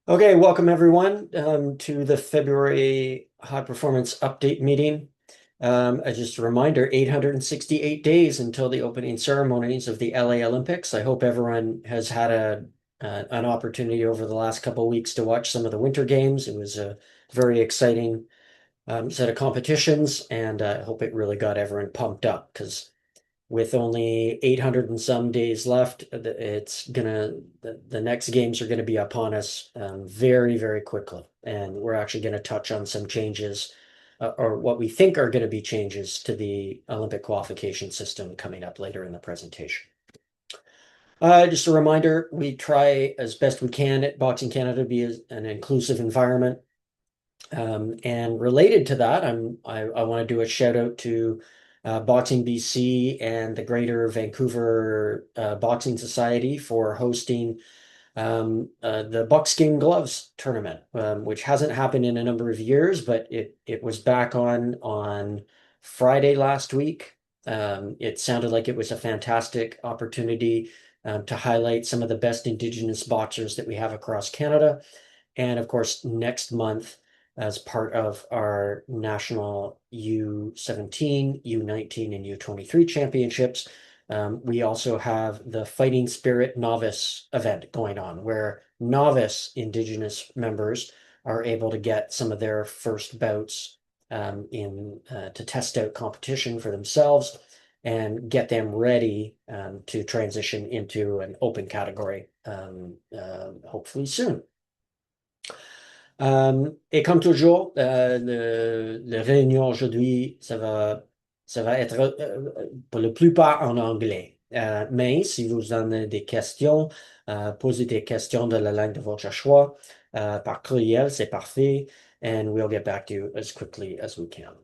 Okay, welcome everyone to the February High Performance Update meeting. Just a reminder, 868 days until the opening ceremonies of the LA Olympics. I hope everyone has had an opportunity over the last couple of weeks to watch some of the Winter Games. It was a very exciting set of competitions, and I hope it really got everyone pumped up because with only 800 and some days left, the next games are gonna be upon us very, very quickly. And we're actually gonna touch on some changes or what we think are gonna be changes to the Olympic qualification system coming up later in the presentation. Just a reminder, we try as best we can at Boxing Canada to be an inclusive environment. And related to that, I want to do a shout out to Boxing BC and the Greater Vancouver Boxing Society for hosting the Buckskin Gloves tournament, which hasn't happened in a number of years, but it was back on Friday last week. It sounded like it was a fantastic opportunity to highlight some of the best Indigenous boxers that we have across Canada. And of course, next month, as part of our national U17, U19, and U23 championships, we also have the Fighting Spirit Novice event going on, where novice Indigenous members are able to get some of their first bouts to test out competition for themselves and get them ready to transition into an open category hopefully soon. Et comme toujours, le réunion aujourd'hui, ça va être pour la plupart en anglais. Mais si vous en avez des questions, posez des questions de la langue de votre choix par courriel, c'est parfait. And we'll get back to you as quickly as we can.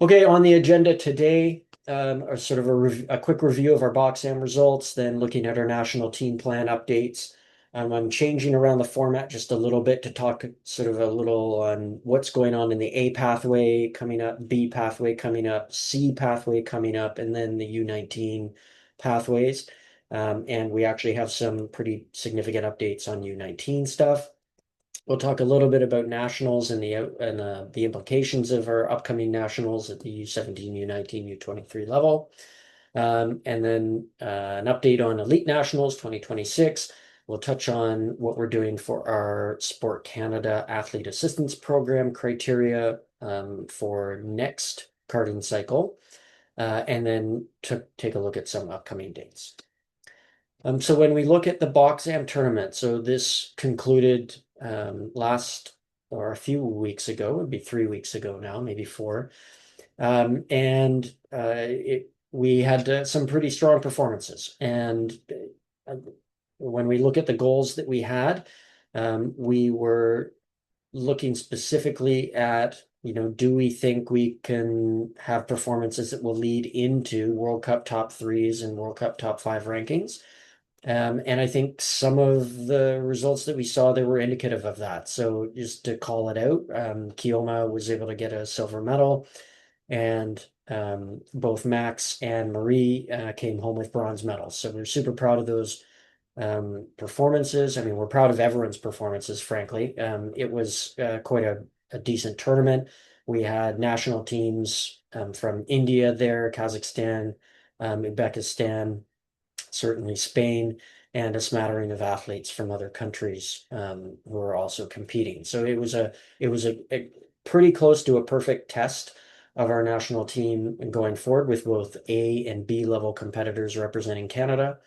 Okay, on the agenda today, sort of a quick review of our BoxAm results, then looking at our national team plan updates. I'm changing around the format just a little bit to talk sort of a little on what's going on in the A pathway coming up, B pathway coming up, C pathway coming up, and then the U19 pathways. And we actually have some pretty significant updates on U19 stuff. We'll talk a little bit about nationals and the implications of our upcoming nationals at the U17, U19, U23 level. And then an update on elite nationals 2026. We'll touch on what we're doing for our Sport Canada Athlete Assistance Program criteria for next karting cycle, and then to take a look at some upcoming dates. So when we look at the BoxAm tournament, so this concluded last or a few weeks ago, it'd be 3 weeks ago now, maybe 4. And we had some pretty strong performances. And when we look at the goals that we had, we were looking specifically at, do we think we can have performances that will lead into World Cup top 3s and World Cup top 5 rankings? And I think some of the results that we saw, they were indicative of that. So just to call it out, Kioma was able to get a silver medal, and both Max and Marie came home with bronze medals. So we're super proud of those performances. I mean, we're proud of everyone's performances, frankly. It was quite a decent tournament. We had national teams from India there, Kazakhstan, Uzbekistan, certainly Spain, and a smattering of athletes from other countries who are also competing. So it was a pretty close to a perfect test of our national team going forward, with both A and B level competitors representing Canada.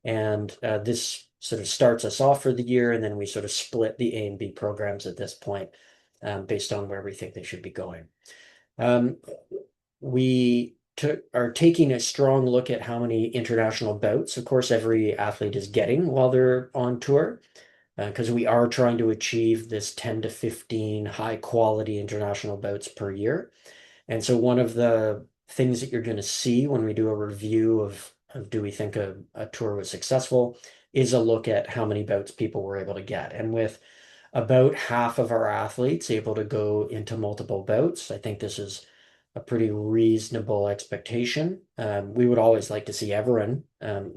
And this sort of starts us off for the year, and then we sort of split the A and B programs at this point based on where we think they should be going. We are taking a strong look at how many international bouts, of course, every athlete is getting while they're on tour, because we are trying to achieve this 10 to 15 high quality international bouts per year. And so one of the things that you're going to see when we do a review of do we think a tour was successful is a look at how many bouts people were able to get. And with about half of our athletes able to go into multiple bouts, I think this is a pretty reasonable expectation. We would always like to see everyone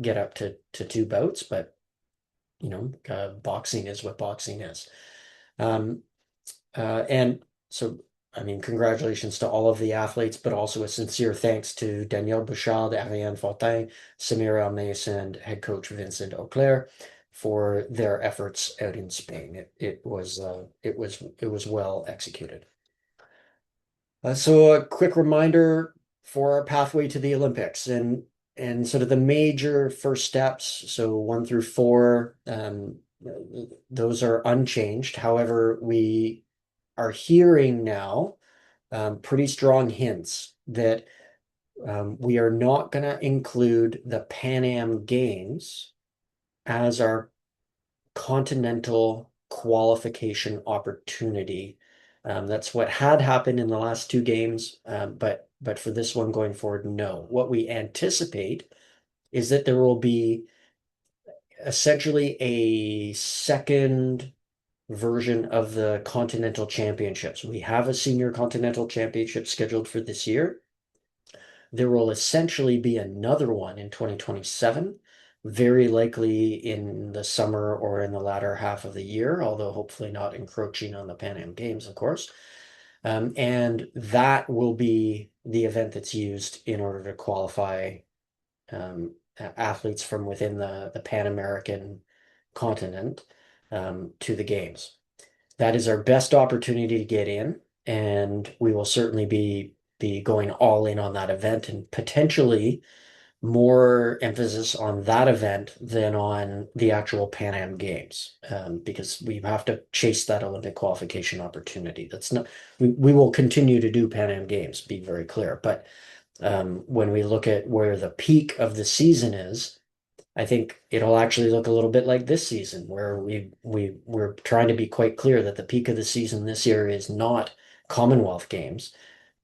get up to 2 bouts, but boxing is what boxing is. Um, and so, I mean, congratulations to all of the athletes, but also a sincere thanks to Danielle Bouchard, Ariane Fortin, Samira Mason, and head coach Vincent Auclair for their efforts out in Spain. It was well executed. So a quick reminder for our pathway to the Olympics and sort of the major first steps. So 1 through 4, those are unchanged. However, we are hearing now pretty strong hints that we are not going to include the Pan Am Games as our continental qualification opportunity. That's what had happened in the last 2 games, but for this one going forward, no. What we anticipate is that there will be essentially a second version of the Continental Championships. We have a Senior Continental Championship scheduled for this year. There will essentially be another one in 2027, very likely in the summer or in the latter half of the year, although hopefully not encroaching on the Pan Am Games, of course. And that will be the event that's used in order to qualify athletes from within the Pan American continent to the games. That is our best opportunity to get in, and we will certainly be going all in on that event and potentially more emphasis on that event than on the actual Pan Am Games, because we have to chase that Olympic qualification opportunity. That's not, we will continue to do Pan Am Games, be very clear. But when we look at where the peak of the season is, I think it'll actually look a little bit like this season, where we're trying to be quite clear that the peak of the season this year is not Commonwealth Games.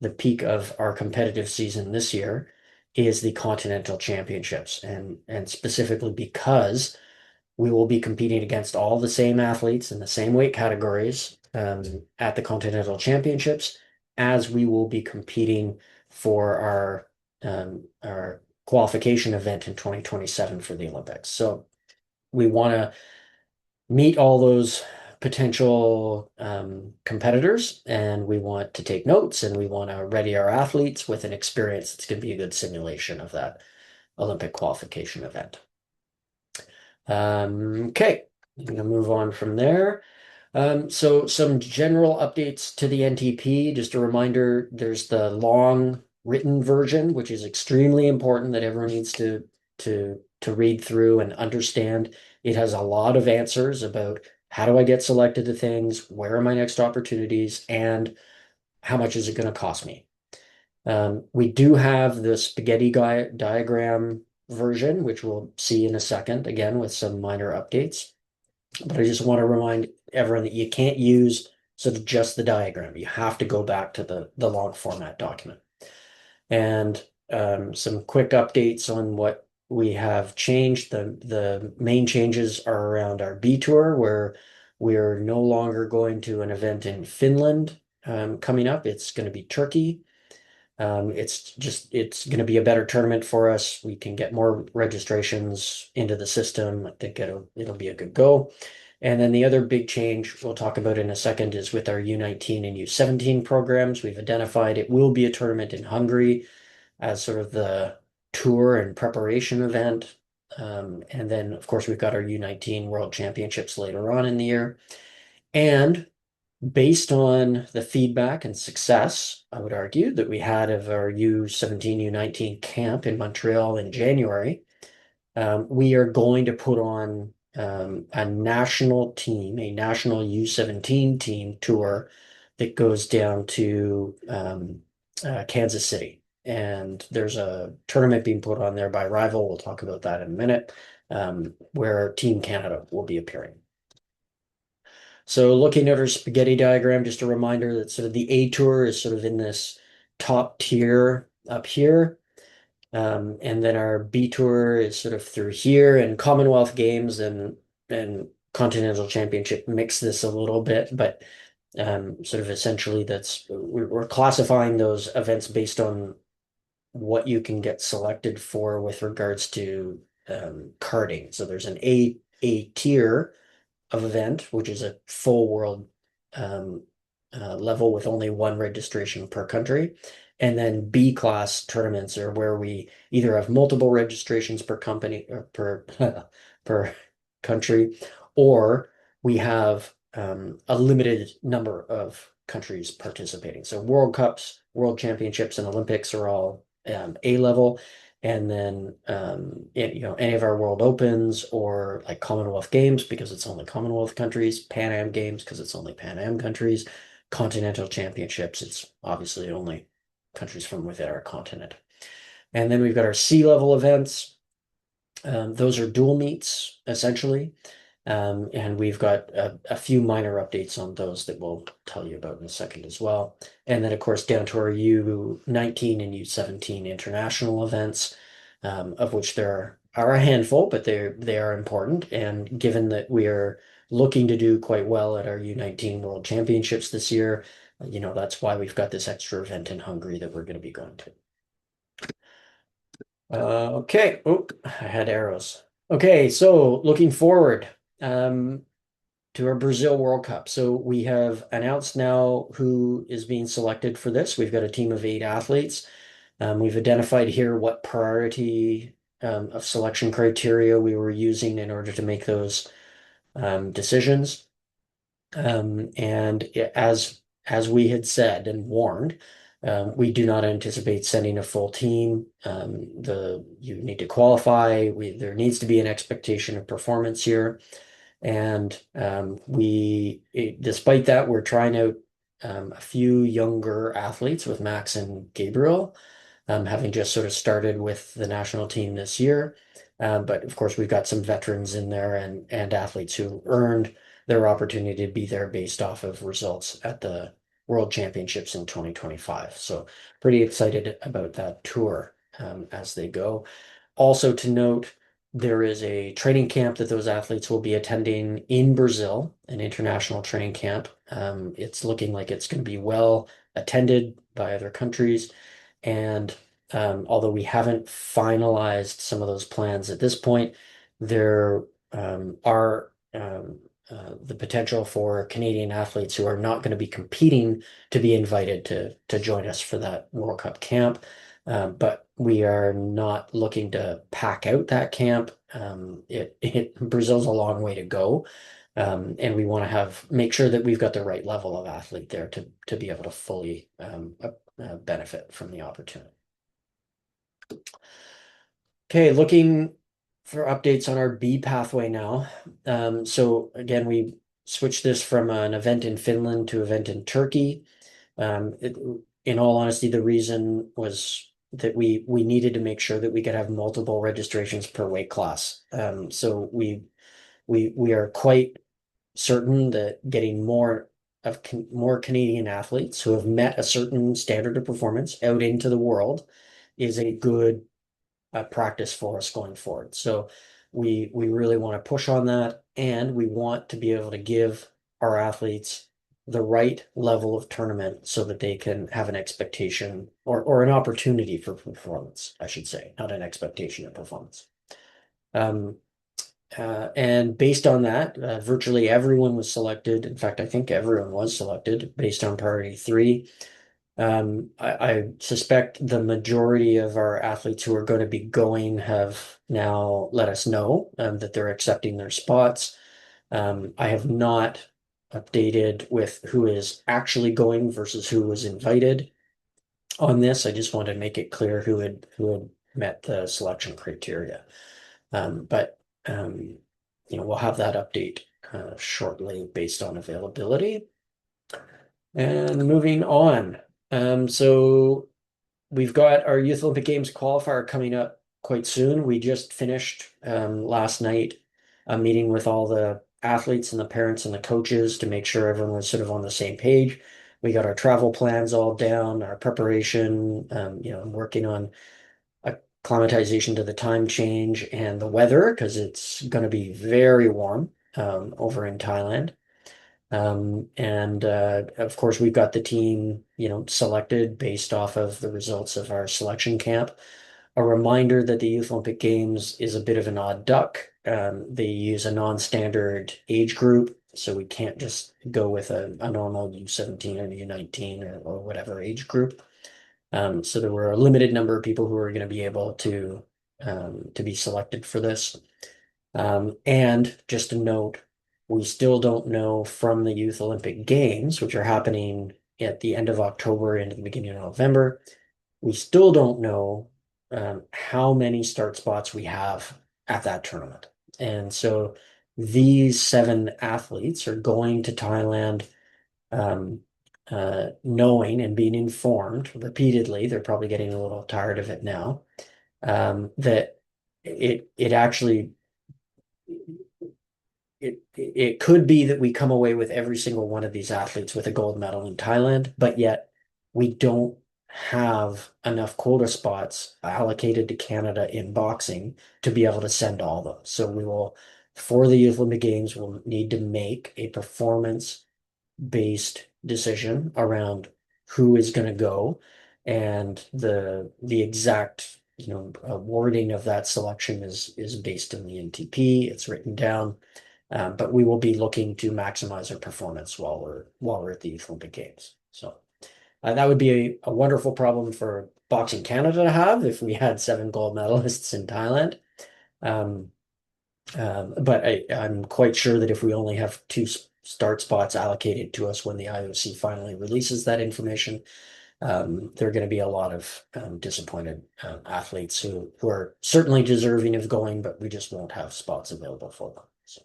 The peak of our competitive season this year is the Continental Championships, and specifically because we will be competing against all the same athletes in the same weight categories at the Continental Championships, as we will be competing for our qualification event in 2027 for the Olympics. So we want to meet all those potential competitors, and we want to take notes, and we want to ready our athletes with an experience that's going to be a good simulation of that Olympic qualification event. Okay, I'm going to move on from there. So some general updates to the NTP. Just a reminder, there's the long written version, which is extremely important that everyone needs to read through and understand. It has a lot of answers about how do I get selected to things, where are my next opportunities, and how much is it going to cost me. We do have the spaghetti diagram version, which we'll see in a second, again, with some minor updates. But I just want to remind everyone that you can't use sort of just the diagram. You have to go back to the long format document. And some quick updates on what we have changed. The main changes are around our B Tour, where we're no longer going to an event in Finland coming up. It's going to be Turkey. It's going to be a better tournament for us. We can get more registrations into the system. I think it'll be a good go. And then the other big change we'll talk about in a second is with our U19 and U17 programs. We've identified it will be a tournament in Hungary as sort of the tour and preparation event. And then, of course, we've got our U19 World Championships later on in the year. And based on the feedback and success, I would argue, that we had of our U17, U19 camp in Montreal in January, we are going to put on a national team, a national U17 team tour that goes down to Kansas City. And there's a tournament being put on there by Rival. We'll talk about that in a minute, where Team Canada will be appearing. So looking at our spaghetti diagram, just a reminder that sort of the A Tour is sort of in this top tier up here. And then our B Tour is sort of through here, and Commonwealth Games and Continental Championship mix this a little bit, but sort of essentially we're classifying those events based on what you can get selected for with regards to carding. So there's an A A tier of event, which is a full world level with only one registration per country. And then B class tournaments are where we either have multiple registrations per company or per per country, or we have a limited number of countries participating. So World Cups, World Championships, and Olympics are all A level. And then any of our World Opens or like Commonwealth Games because it's only Commonwealth countries, Pan Am Games because it's only Pan Am countries, Continental Championships, it's obviously only countries from within our continent. And then we've got our sea level events. Those are dual meets essentially. And we've got a few minor updates on those that we'll tell you about in a second as well. And then, of course, down to our U19 and U17 international events, of which there are a handful, but they are important. And given that we are looking to do quite well at our U19 World Championships this year, that's why we've got this extra event in Hungary that we're going to be going to. Okay. Oh, I had arrows. Okay, so looking forward to our Brazil World Cup. So we have announced now who is being selected for this. We've got a team of 8 athletes. We've identified here what priority of selection criteria we were using in order to make those decisions. And as we had said and warned, we do not anticipate sending a full team. You need to qualify. There needs to be an expectation of performance here. And despite that, we're trying out a few younger athletes with Max and Gabriel, having just sort of started with the national team this year. But of course, we've got some veterans in there and athletes who earned their opportunity to be there based off of results at the World Championships in 2025. So pretty excited about that tour as they go. Also to note, there is a training camp that those athletes will be attending in Brazil, an international training camp. It's looking like it's going to be well attended by other countries. And although we haven't finalized some of those plans at this point, there are the potential for Canadian athletes who are not going to be competing to be invited to join us for that World Cup camp. But we are not looking to pack out that camp. Brazil's a long way to go. And we want to make sure that we've got the right level of athlete there to be able to fully benefit from the opportunity. Okay, looking for updates on our B pathway now. So again, we switched this from an event in Finland to event in Turkey. In all honesty, the reason was that we needed to make sure that we could have multiple registrations per weight class. So we are quite certain that getting more Canadian athletes who have met a certain standard of performance out into the world is a good practice for us going forward. So we really want to push on that, and we want to be able to give our athletes the right level of tournament so that they can have an expectation or an opportunity for performance, I should say, not an expectation of performance. And based on that, virtually everyone was selected. In fact, I think everyone was selected based on priority 3. I suspect the majority of our athletes who are going to be going have now let us know that they're accepting their spots. I have not updated with who is actually going versus who was invited on this. I just wanted to make it clear who had met the selection criteria. But we'll have that update shortly based on availability. And moving on. So we've got our Youth Olympic Games qualifier coming up quite soon. We just finished last night a meeting with all the athletes and the parents and the coaches to make sure everyone was sort of on the same page. We got our travel plans all down, our preparation, working on acclimatization to the time change and the weather because it's going to be very warm over in Thailand. And of course, we've got the team, selected based off of the results of our selection camp. A reminder that the Youth Olympic Games is a bit of an odd duck. They use a non-standard age group, so we can't just go with a normal U17 or U19 or whatever age group. So there were a limited number of people who were going to be able to be selected for this. And just a note, we still don't know from the Youth Olympic Games, which are happening at the end of October into the beginning of November. We still don't know how many start spots we have at that tournament. And so these 7 athletes are going to Thailand um, knowing and being informed repeatedly, they're probably getting a little tired of it now, that it actually it could be that we come away with every single one of these athletes with a gold medal in Thailand, but yet we don't have enough quota spots allocated to Canada in boxing to be able to send all of them. So we will, for the Youth Olympic Games, we'll need to make a performance-based decision around who is going to go, and the exact wording of that selection is based in the NTP. It's written down. But we will be looking to maximize our performance while we're at the Youth Olympic Games. So that would be a wonderful problem for Boxing Canada to have if we had 7 gold medalists in Thailand. But I'm quite sure that if we only have 2 start spots allocated to us when the IOC finally releases that information, there are going to be a lot of disappointed athletes who are certainly deserving of going, but we just won't have spots available for them. So.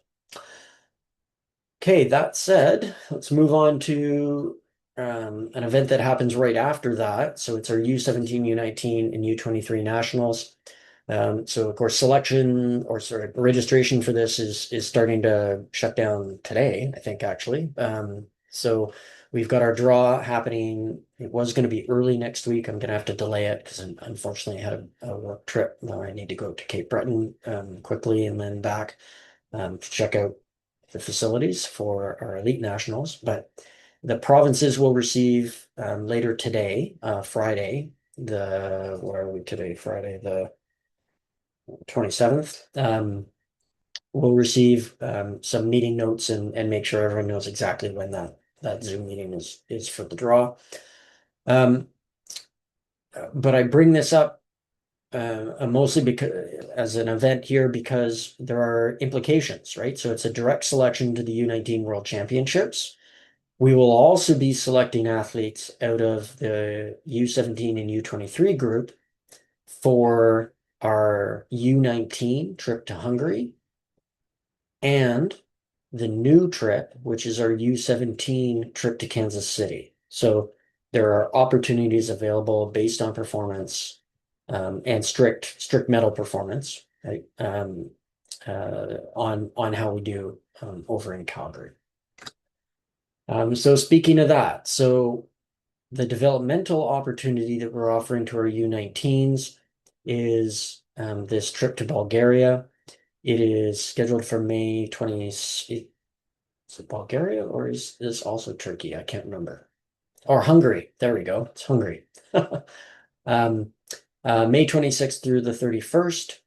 Okay, that said, let's move on to an event that happens right after that. So it's our U17, U19, and U23 nationals. So of course, selection or sort of registration for this is starting to shut down today, I think actually. So we've got our draw happening. It was going to be early next week. I'm going to have to delay it because unfortunately I had a work trip where I need to go to Cape Breton quickly and then back to check out the facilities for our elite nationals. But the provinces will receive later today, Friday, where are we today? Friday, the 27th. We'll receive some meeting notes and make sure everyone knows exactly when that Zoom meeting is for the draw. But I bring this up mostly because as an event here because there are implications, right? So it's a direct selection to the U19 World Championships. We will also be selecting athletes out of the U17 and U23 group for our U19 trip to Hungary and the new trip, which is our U17 trip to Kansas City. So there are opportunities available based on performance and strict medal performance, right? On how we do over in Calgary. So speaking of that, so the developmental opportunity that we're offering to our U19s is this trip to Bulgaria. It is scheduled for May 20. Is it Bulgaria or is this also Turkey? I can't remember. Or Hungary. There we go. It's Hungary. May 26th through the 31st.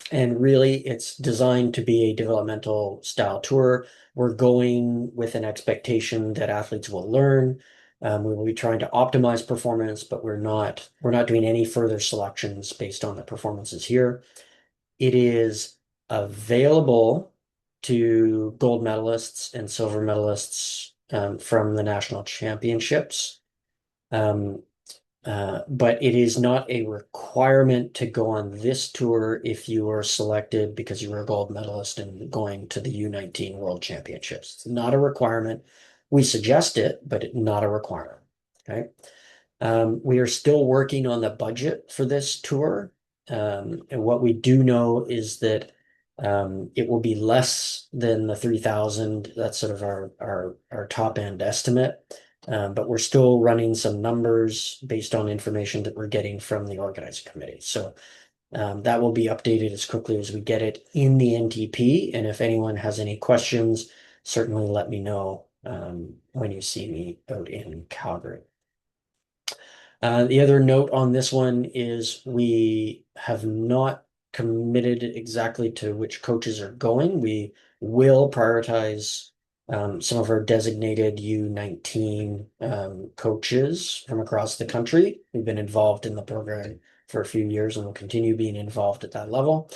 And really, it's designed to be a developmental style tour. We're going with an expectation that athletes will learn. We will be trying to optimize performance, but we're not doing any further selections based on the performances here. It is available to gold medalists and silver medalists from the national championships. But it is not a requirement to go on this tour if you are selected because you were a gold medalist and going to the U19 World Championships. It's not a requirement. We suggest it, but not a requirement. Okay. We are still working on the budget for this tour. And what we do know is that it will be less than the 3,000. That's sort of our top end estimate. But we're still running some numbers based on information that we're getting from the organizing committee. So that will be updated as quickly as we get it in the NTP. And if anyone has any questions, certainly let me know when you see me out in Calgary. The other note on this one is we have not committed exactly to which coaches are going. We will prioritize some of our designated U19 coaches from across the country who've been involved in the program for a few years and will continue being involved at that level.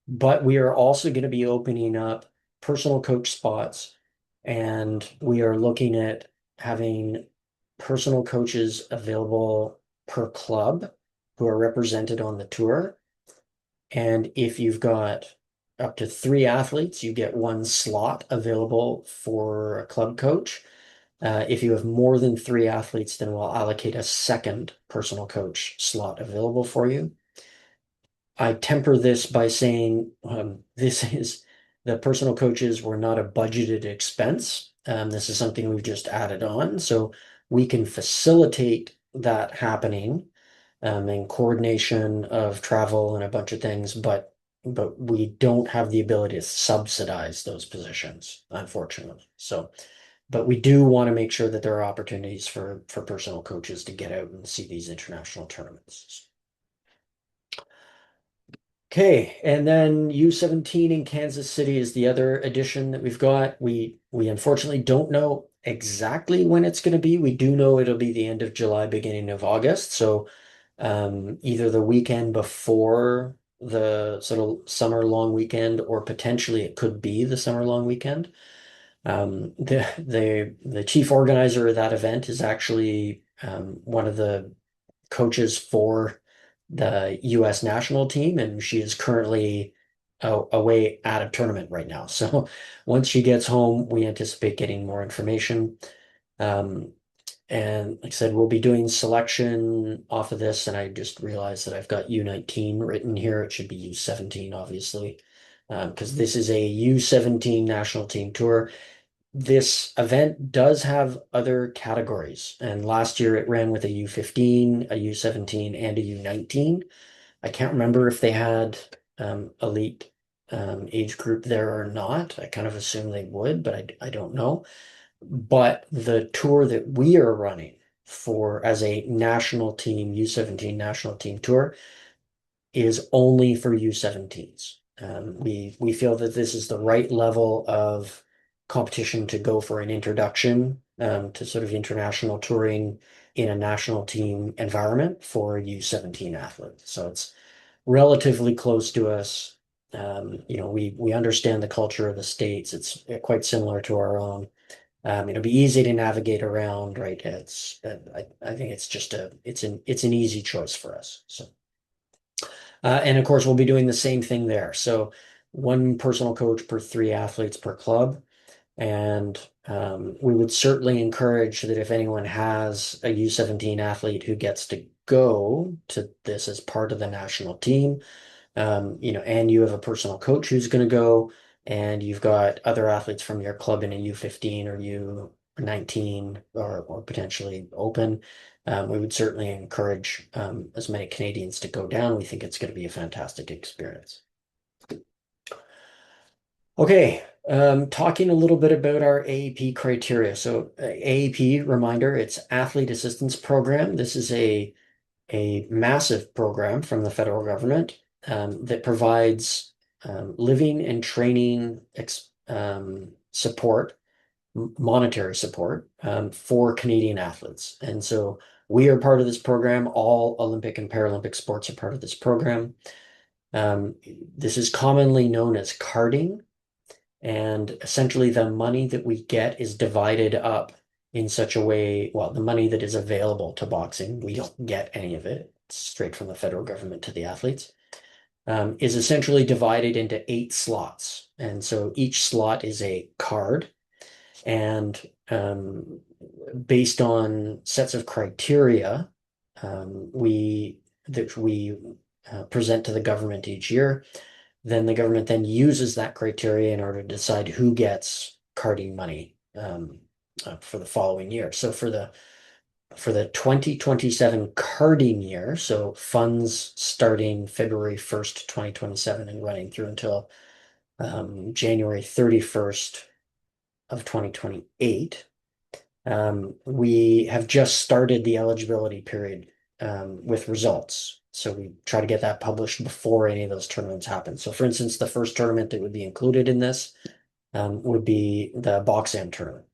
But we are also going to be opening up personal coach spots, and we are looking at having personal coaches available per club who are represented on the tour. And if you've got up to 3 athletes, you get 1 slot available for a club coach. If you have more than 3 athletes, then we'll allocate a second personal coach slot available for you. I temper this by saying this is the personal coaches were not a budgeted expense. This is something we've just added on. So we can facilitate that happening and coordination of travel and a bunch of things, but we don't have the ability to subsidize those positions, unfortunately. So, but we do want to make sure that there are opportunities for personal coaches to get out and see these international tournaments. Okay, and then U17 in Kansas City is the other addition that we've got. We unfortunately don't know exactly when it's going to be. We do know it'll be the end of July, beginning of August. So either the weekend before the sort of summer long weekend, or potentially it could be the summer long weekend. The chief organizer of that event is actually one of the coaches for the U.S. national team, and she is currently away at a tournament right now. So once she gets home, we anticipate getting more information. And like I said, we'll be doing selection off of this, and I just realized that I've got U19 written here. It should be U17, obviously, because this is a U17 national team tour. This event does have other categories, and last year it ran with a U15, a U17, and a U19. I can't remember if they had elite age group there or not. I kind of assume they would, but I don't know. But the tour that we are running for as a national team, U17 national team tour, is only for U17s. We feel that this is the right level of competition to go for an introduction to sort of international touring in a national team environment for U17 athletes. So it's relatively close to us. We understand the culture of the States. It's quite similar to our own. It'll be easy to navigate around, right? I think it's an easy choice for us. So. And of course, we'll be doing the same thing there. So 1 personal coach per 3 athletes per club. And we would certainly encourage that if anyone has a U17 athlete who gets to go to this as part of the national team, and you have a personal coach who's going to go, and you've got other athletes from your club in a U15 or U19 or potentially open, we would certainly encourage as many Canadians to go down. We think it's going to be a fantastic experience. Okay, talking a little bit about our AAP criteria. So AAP, reminder, it's Athlete Assistance Program. This is a massive program from the federal government that provides living and training support, monetary support for Canadian athletes. And so we are part of this program. All Olympic and Paralympic sports are part of this program. This is commonly known as carding. And essentially the money that we get is divided up in such a way, well, the money that is available to boxing, we don't get any of it. It's straight from the federal government to the athletes, is essentially divided into 8 slots. And so each slot is a card. And based on sets of criteria we present to the government each year, then the government then uses that criteria in order to decide who gets carding money for the following year. So for the 2027 carding year, so funds starting February 1st, 2027 and running through until January 31st of 2028, we have just started the eligibility period with results. So we try to get that published before any of those tournaments happen. So for instance, the first tournament that would be included in this would be the BoxAm tournament,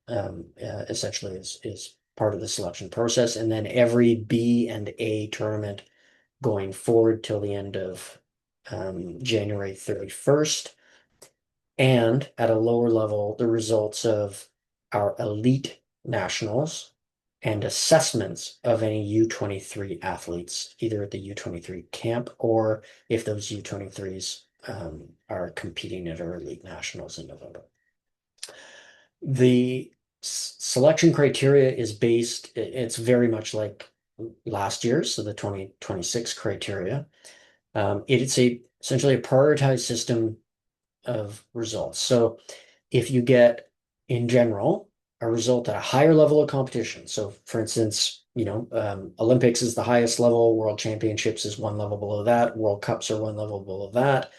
essentially is part of the selection process. And then every B and A tournament going forward till the end of January 31st. And at a lower level, the results of our elite nationals and assessments of any U23 athletes, either at the U23 camp or if those U23s are competing at our elite nationals in November. The selection criteria is based, it's very much like last year's, so the 2026 criteria. It's essentially a prioritized system of results. So if you get, in general, a result at a higher level of competition, so for instance, Olympics is the highest level, World Championships is one level below that, World Cups are one level below that,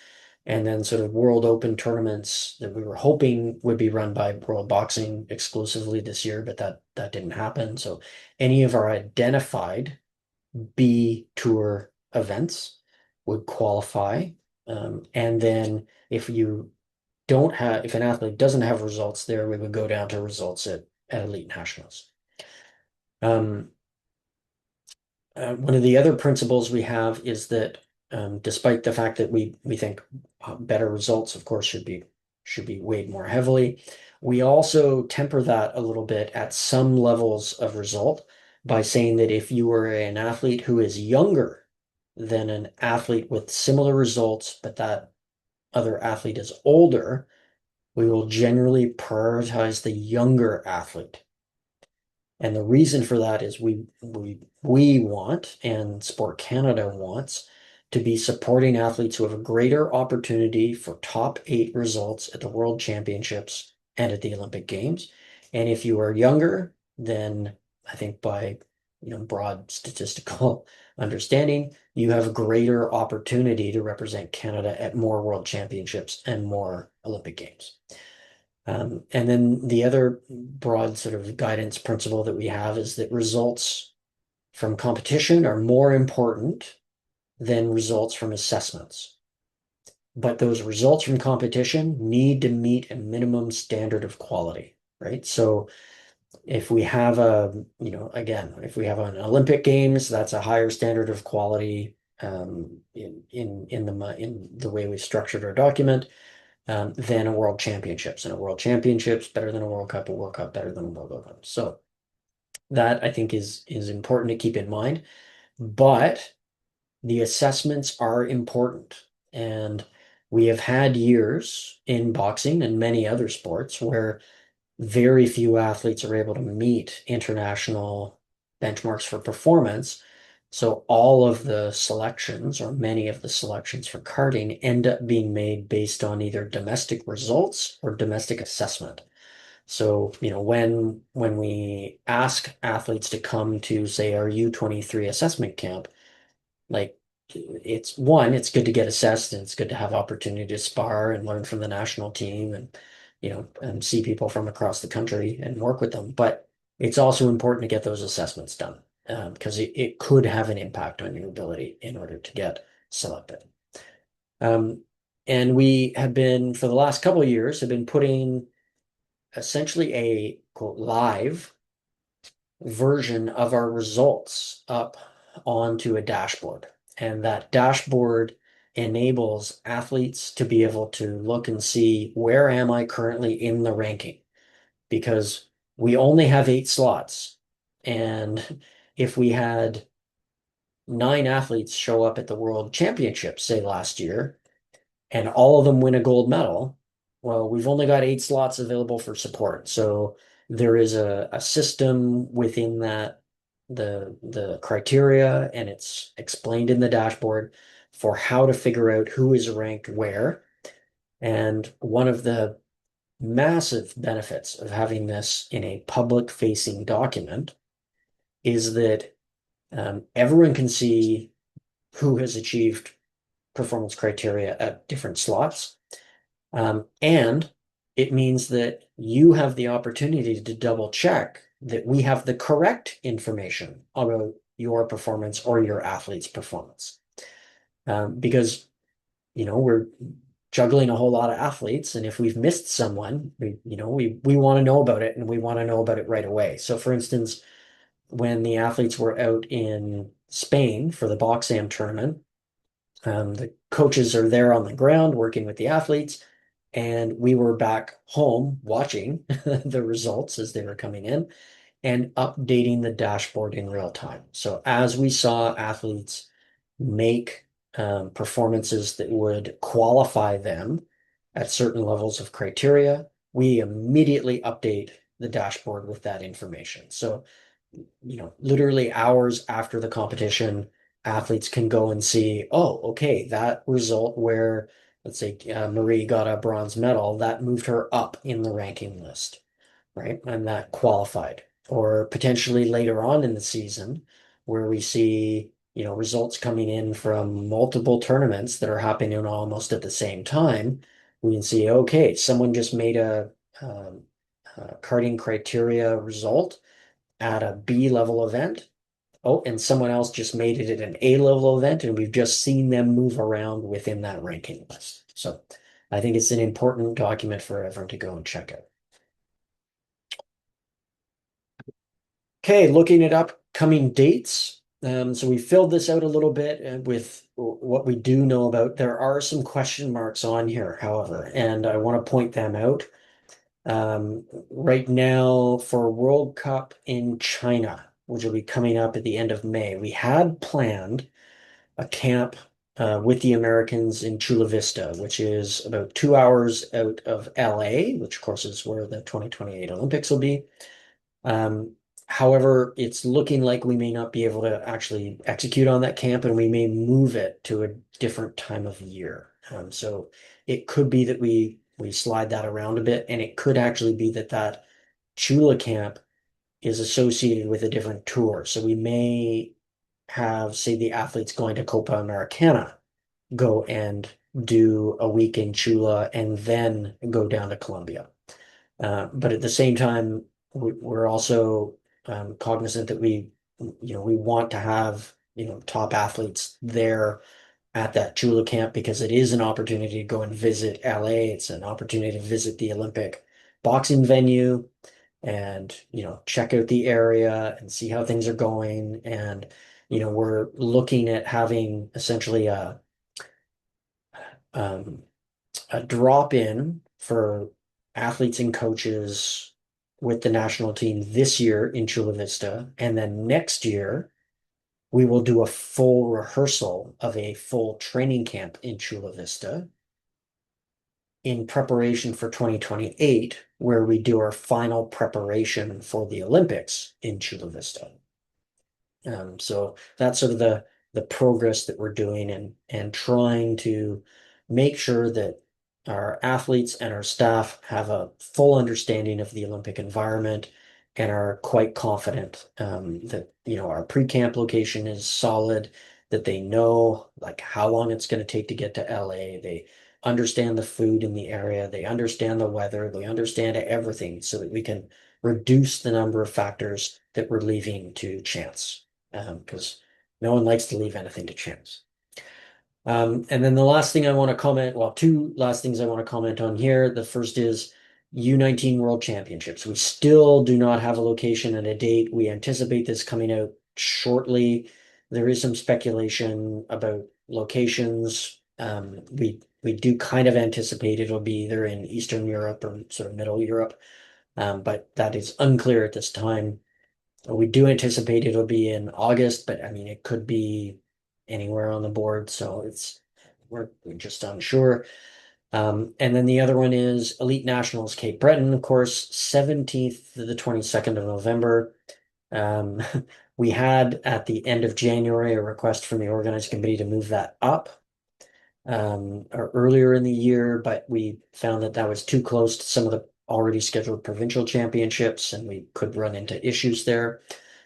and then sort of World Open tournaments that we were hoping would be run by World Boxing exclusively this year, but that didn't happen. So any of our identified B Tour events would qualify. And then if an athlete doesn't have results there, we would go down to results at elite nationals. One of the other principles we have is that despite the fact that we think better results, of course, should be weighed more heavily, we also temper that a little bit at some levels of result by saying that if you were an athlete who is younger than an athlete with similar results, but that other athlete is older, we will generally prioritize the younger athlete. And the reason for that is we want, and Sport Canada wants, to be supporting athletes who have a greater opportunity for top 8 results at the World Championships and at the Olympic Games. And if you are younger, then I think by broad statistical understanding, you have a greater opportunity to represent Canada at more World Championships and more Olympic Games. And then the other broad sort of guidance principle that we have is that results from competition are more important than results from assessments. But those results from competition need to meet a minimum standard of quality, right? So if we have if we have an Olympic Games, that's a higher standard of quality in the way we structured our document than a World Championships. And a World Championships better than a World Cup, a World Cup better than a World Cup. So that I think is important to keep in mind. But the assessments are important. And we have had years in boxing and many other sports where very few athletes are able to meet international benchmarks for performance. So all of the selections, or many of the selections for karting, end up being made based on either domestic results or domestic assessment. So, when we ask athletes to come to, say, our U23 assessment camp, like it's good to get assessed, and it's good to have opportunity to spar and learn from the national team and see people from across the country and work with them. But it's also important to get those assessments done because it could have an impact on your ability in order to get selected. And we have been, for the last couple of years, have been putting essentially a quote live version of our results up onto a dashboard. And that dashboard enables athletes to be able to look and see, where am I currently in the ranking? Because we only have 8 slots. And if we had 9 athletes show up at the World Championships, say last year, and all of them win a gold medal, well, we've only got 8 slots available for support. So there is a system within that, the criteria, and it's explained in the dashboard for how to figure out who is ranked where. And one of the massive benefits of having this in a public-facing document is that everyone can see who has achieved performance criteria at different slots. And it means that you have the opportunity to double check that we have the correct information about your performance or your athlete's performance. Because, we're juggling a whole lot of athletes, and if we've missed someone, we want to know about it, and we want to know about it right away. So for instance, when the athletes were out in Spain for the BoxAm tournament, the coaches are there on the ground working with the athletes, and we were back home watching the results as they were coming in and updating the dashboard in real time. So as we saw athletes make performances that would qualify them at certain levels of criteria, we immediately update the dashboard with that information. So, literally hours after the competition, athletes can go and see, oh, okay, that result where, let's say, Marie got a bronze medal, that moved her up in the ranking list, right? And that qualified. Or potentially later on in the season, where we see, results coming in from multiple tournaments that are happening almost at the same time, we can see, okay, someone just made a karting criteria result at a B level event. Oh, and someone else just made it at an A level event, and we've just seen them move around within that ranking list. So I think it's an important document for everyone to go and check out. Okay, looking at upcoming dates. So we filled this out a little bit with what we do know about. There are some question marks on here, however, and I want to point them out. Right now for World Cup in China, which will be coming up at the end of May, we had planned a camp with the Americans in Chula Vista, which is about 2 hours out of LA, which of course is where the 2028 Olympics will be. However, it's looking like we may not be able to actually execute on that camp, and we may move it to a different time of year. So it could be that we slide that around a bit, and it could actually be that Chula camp is associated with a different tour. So we may have, say, the athletes going to Copa Americana go and do a week in Chula and then go down to Colombia. But at the same time, we're also cognizant that we want to have, top athletes there at that Chula camp because it is an opportunity to go and visit LA. It's an opportunity to visit the Olympic boxing venue and, check out the area and see how things are going. And, we're looking at having essentially um, a drop in for athletes and coaches with the national team this year in Chula Vista. And then next year, we will do a full rehearsal of a full training camp in Chula Vista in preparation for 2028, where we do our final preparation for the Olympics in Chula Vista. So that's sort of the progress that we're doing and trying to make sure that our athletes and our staff have a full understanding of the Olympic environment and are quite confident that our pre-camp location is solid, that they know like how long it's going to take to get to LA. They understand the food in the area, they understand the weather, they understand everything so that we can reduce the number of factors that we're leaving to chance because no one likes to leave anything to chance. And then the last thing I want to comment, well, two last things I want to comment on here. The first is U19 World Championships. We still do not have a location and a date. We anticipate this coming out shortly. There is some speculation about locations. We do kind of anticipate it'll be either in Eastern Europe or sort of Middle Europe, but that is unclear at this time. We do anticipate it'll be in August, but I mean, it could be anywhere on the board, so we're just unsure. And then the other one is Elite Nationals Cape Breton, of course, 17th to the 22nd of November. We had at the end of January a request from the organizing committee to move that up or earlier in the year, but we found that that was too close to some of the already scheduled provincial championships, and we could run into issues there.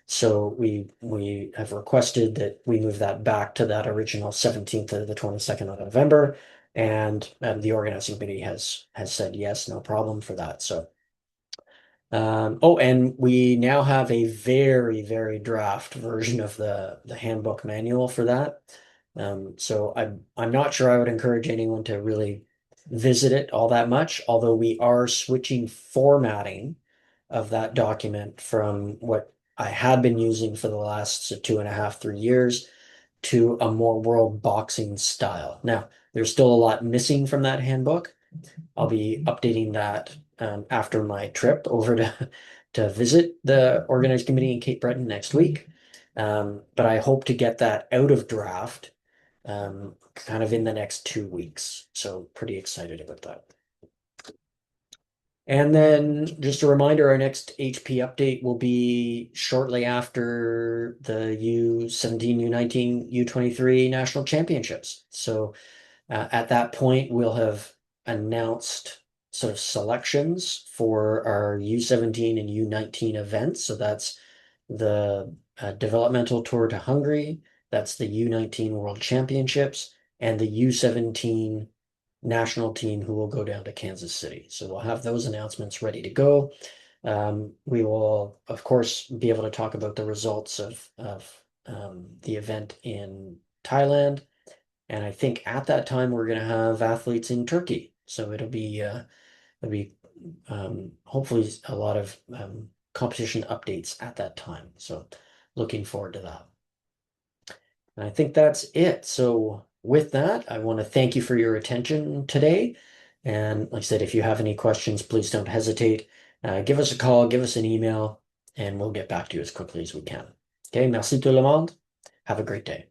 So we have requested that we move that back to that original 17th to the 22nd of November, and the organizing committee has said yes, no problem for that. So Oh, and we now have a very, very draft version of the handbook manual for that. So I'm not sure I would encourage anyone to really visit it all that much, although we are switching formatting of that document from what I had been using for the last 2.5, 3 years to a more world boxing style. Now, there's still a lot missing from that handbook. I'll be updating that after my trip over to visit the organized committee in Cape Breton next week. But I hope to get that out of draft kind of in the next 2 weeks. So pretty excited about that. And then just a reminder, our next HP update will be shortly after the U17, U19, U23 national championships. So at that point, we'll have announced sort of selections for our U17 and U19 events. So that's the developmental tour to Hungary, that's the U19 World Championships, and the U17 national team who will go down to Kansas City. So we'll have those announcements ready to go. We will, of course, be able to talk about the results of the event in Thailand. And I think at that time we're going to have athletes in Turkey. So it'll be hopefully a lot of competition updates at that time. So looking forward to that. And I think that's it. So with that, I want to thank you for your attention today. And like I said, if you have any questions, please don't hesitate. Give us a call, give us an email, and we'll get back to you as quickly as we can. Okay, merci tout le monde. Have a great day.